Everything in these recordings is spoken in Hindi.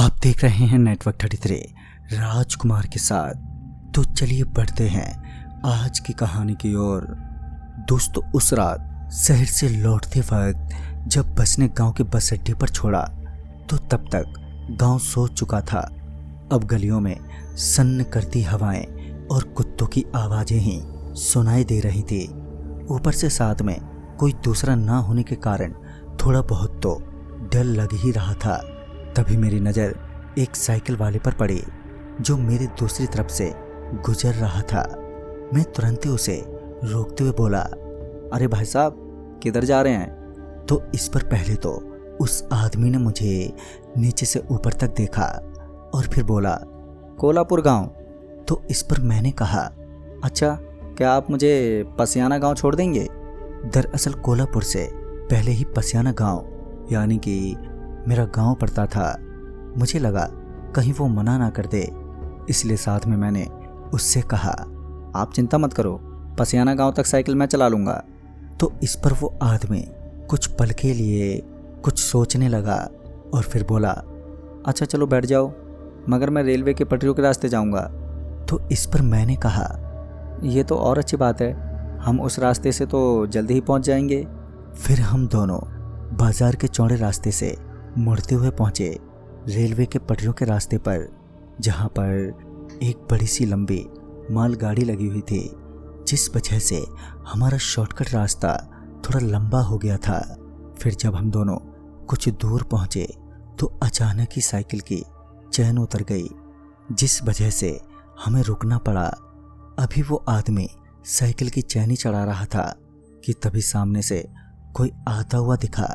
आप देख रहे हैं नेटवर्क 33 राजकुमार के साथ। तो चलिए बढ़ते हैं आज की कहानी की ओर। दोस्तों, उस रात शहर से लौटते वक्त जब बस ने गांव के बस अड्डे पर छोड़ा तो तब तक गांव सो चुका था। अब गलियों में सन्न करती हवाएं और कुत्तों की आवाजें ही सुनाई दे रही थी। ऊपर से साथ में कोई दूसरा ना होने के कारण थोड़ा बहुत तो डर लग ही रहा था। तभी मेरी नज़र एक साइकिल वाले पर पड़ी जो मेरी दूसरी तरफ से गुजर रहा था। मैं तुरंत ही उसे रोकते हुए बोला, अरे भाई साहब, किधर जा रहे हैं? तो इस पर पहले तो उस आदमी ने मुझे नीचे से ऊपर तक देखा और फिर बोला, कोलापुर गांव। तो इस पर मैंने कहा, अच्छा, क्या आप मुझे पसियाना गांव छोड़ देंगे? दरअसल कोलापुर से पहले ही पसियाना गांव यानी कि मेरा गांव पड़ता था। मुझे लगा कहीं वो मना ना कर दे, इसलिए साथ में मैंने उससे कहा, आप चिंता मत करो, पसियाना गांव तक साइकिल मैं चला लूँगा। तो इस पर वो आदमी कुछ पल के लिए कुछ सोचने लगा और फिर बोला, अच्छा चलो बैठ जाओ, मगर मैं रेलवे के पटरियों के रास्ते जाऊँगा। तो इस पर मैंने कहा, ये तो और अच्छी बात है, हम उस रास्ते से तो जल्दी ही पहुँच जाएंगे। फिर हम दोनों बाजार के चौड़े रास्ते से मुड़ते हुए पहुंचे रेलवे के पटरियों के रास्ते पर, जहां पर एक बड़ी सी लंबी मालगाड़ी लगी हुई थी, जिस वजह से हमारा शॉर्टकट रास्ता थोड़ा लंबा हो गया था। फिर जब हम दोनों कुछ दूर पहुंचे तो अचानक ही साइकिल की चैन उतर गई, जिस वजह से हमें रुकना पड़ा। अभी वो आदमी साइकिल की चैन ही चढ़ा रहा था कि तभी सामने से कोई आता हुआ दिखा।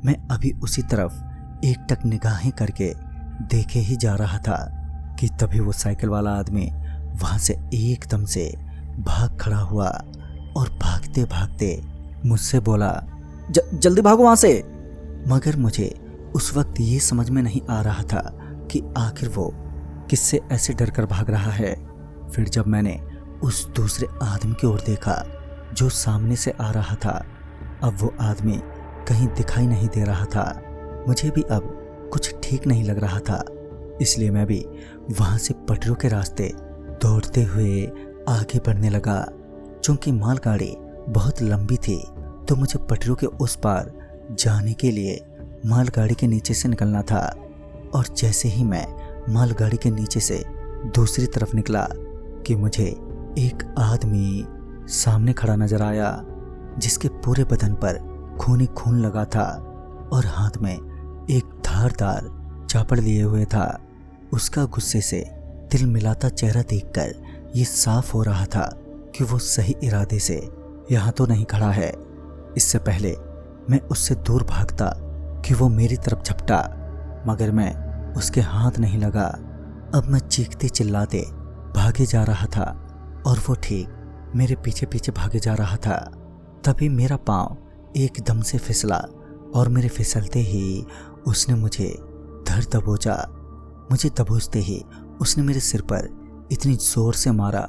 मैं अभी उसी तरफ एकटक निगाहें करके देखे ही जा रहा था कि तभी वो साइकिल वाला आदमी वहां से एकदम से भाग खड़ा हुआ और भागते भागते मुझसे बोला, जल्दी भागो वहां से। मगर मुझे उस वक्त ये समझ में नहीं आ रहा था कि आखिर वो किससे ऐसे डर कर भाग रहा है। फिर जब मैंने उस दूसरे आदमी की ओर देखा जो सामने से आ रहा था, अब वो आदमी कहीं दिखाई नहीं दे रहा था। मुझे भी अब कुछ ठीक नहीं लग रहा था, इसलिए मैं भी वहां से पटरियों के रास्ते दौड़ते हुए आगे बढ़ने लगा। चूंकि मालगाड़ी बहुत लंबी थी तो मुझे पटरियों के उस पार जाने के लिए मालगाड़ी के नीचे से निकलना था। और जैसे ही मैं मालगाड़ी के नीचे से दूसरी तरफ निकला कि मुझे एक आदमी सामने खड़ा नजर आया, जिसके पूरे बदन पर खून ही खून लगा था और हाथ में एक धारदार चापड़ लिए हुए था। उसका गुस्से से दिल मिलाता चेहरा देखकर ये साफ हो रहा था कि वो सही इरादे से यहाँ तो नहीं खड़ा है। इससे पहले मैं उससे दूर भागता कि वो मेरी तरफ झपटा, मगर मैं उसके हाथ नहीं लगा। अब मैं चीखते चिल्लाते भागे जा रहा था और वो ठीक मेरे पीछे पीछे भागे जा रहा था। तभी मेरा पाँव एकदम से फिसला और मेरे फिसलते ही उसने मुझे धर दबोचा। मुझे दबोचते ही उसने मेरे सिर पर इतनी जोर से मारा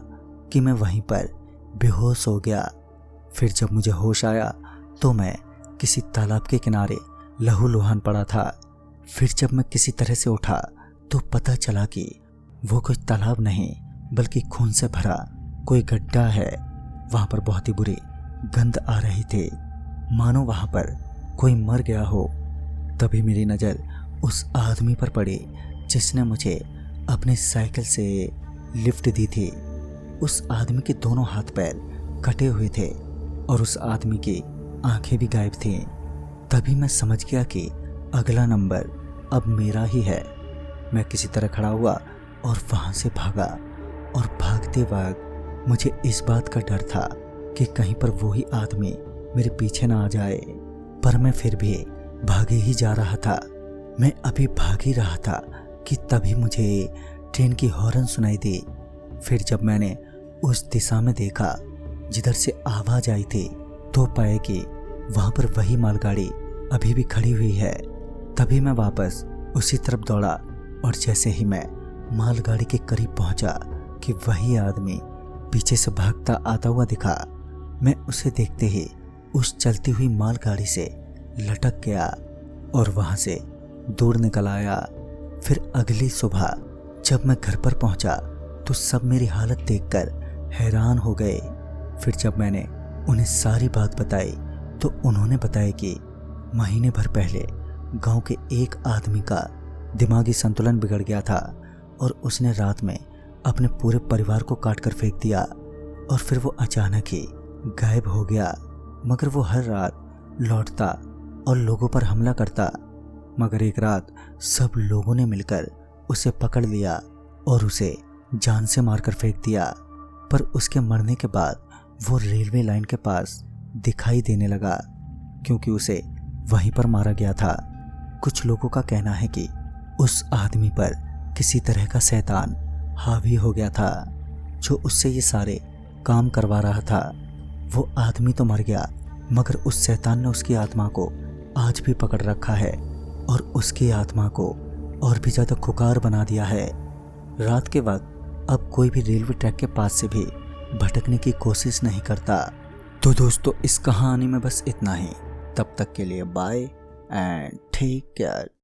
कि मैं वहीं पर बेहोश हो गया। फिर जब मुझे होश आया तो मैं किसी तालाब के किनारे लहूलुहान पड़ा था। फिर जब मैं किसी तरह से उठा तो पता चला कि वो कोई तालाब नहीं बल्कि खून से भरा कोई गड्ढा है। वहाँ पर बहुत ही बुरी गंध आ रही थी, मानो वहाँ पर कोई मर गया हो। तभी मेरी नज़र उस आदमी पर पड़ी जिसने मुझे अपनी साइकिल से लिफ्ट दी थी। उस आदमी के दोनों हाथ पैर कटे हुए थे और उस आदमी की आंखें भी गायब थीं। तभी मैं समझ गया कि अगला नंबर अब मेरा ही है। मैं किसी तरह खड़ा हुआ और वहाँ से भागा और भागते वक्त मुझे इस बात का डर था कि कहीं पर वही आदमी मेरे पीछे ना आ जाए, पर मैं फिर भी भागे ही जा रहा था। मैं अभी भाग ही रहा था कि तभी मुझे ट्रेन की हॉर्न सुनाई दी। फिर जब मैंने उस दिशा में देखा जिधर से आवाज आई थी तो पाया कि वहां पर वही मालगाड़ी अभी भी खड़ी हुई है। तभी मैं वापस उसी तरफ दौड़ा और जैसे ही मैं मालगाड़ी के करीब पहुंचा कि वही आदमी पीछे से भागता आता हुआ दिखा। मैं उसे देखते ही उस चलती हुई मालगाड़ी से लटक गया और वहां से दूर निकल आया। फिर अगली सुबह जब मैं घर पर पहुंचा तो सब मेरी हालत देखकर हैरान हो गए। फिर जब मैंने उन्हें सारी बात बताई तो उन्होंने बताया कि महीने भर पहले गांव के एक आदमी का दिमागी संतुलन बिगड़ गया था और उसने रात में अपने पूरे परिवार को काट कर फेंक दिया और फिर वो अचानक ही गायब हो गया। मगर वो हर रात लौटता और लोगों पर हमला करता। मगर एक रात सब लोगों ने मिलकर उसे पकड़ लिया और उसे जान से मारकर फेंक दिया। पर उसके मरने के बाद वो रेलवे लाइन के पास दिखाई देने लगा क्योंकि उसे वहीं पर मारा गया था। कुछ लोगों का कहना है कि उस आदमी पर किसी तरह का शैतान हावी हो गया था जो उससे ये सारे काम करवा रहा था। वो आदमी तो मर गया मगर उस शैतान ने उसकी आत्मा को आज भी पकड़ रखा है और उसकी आत्मा को और भी ज़्यादा खुकार बना दिया है। रात के वक्त अब कोई भी रेलवे ट्रैक के पास से भी भटकने की कोशिश नहीं करता। तो दोस्तों इस कहानी में बस इतना ही। तब तक के लिए बाय एंड टेक केयर।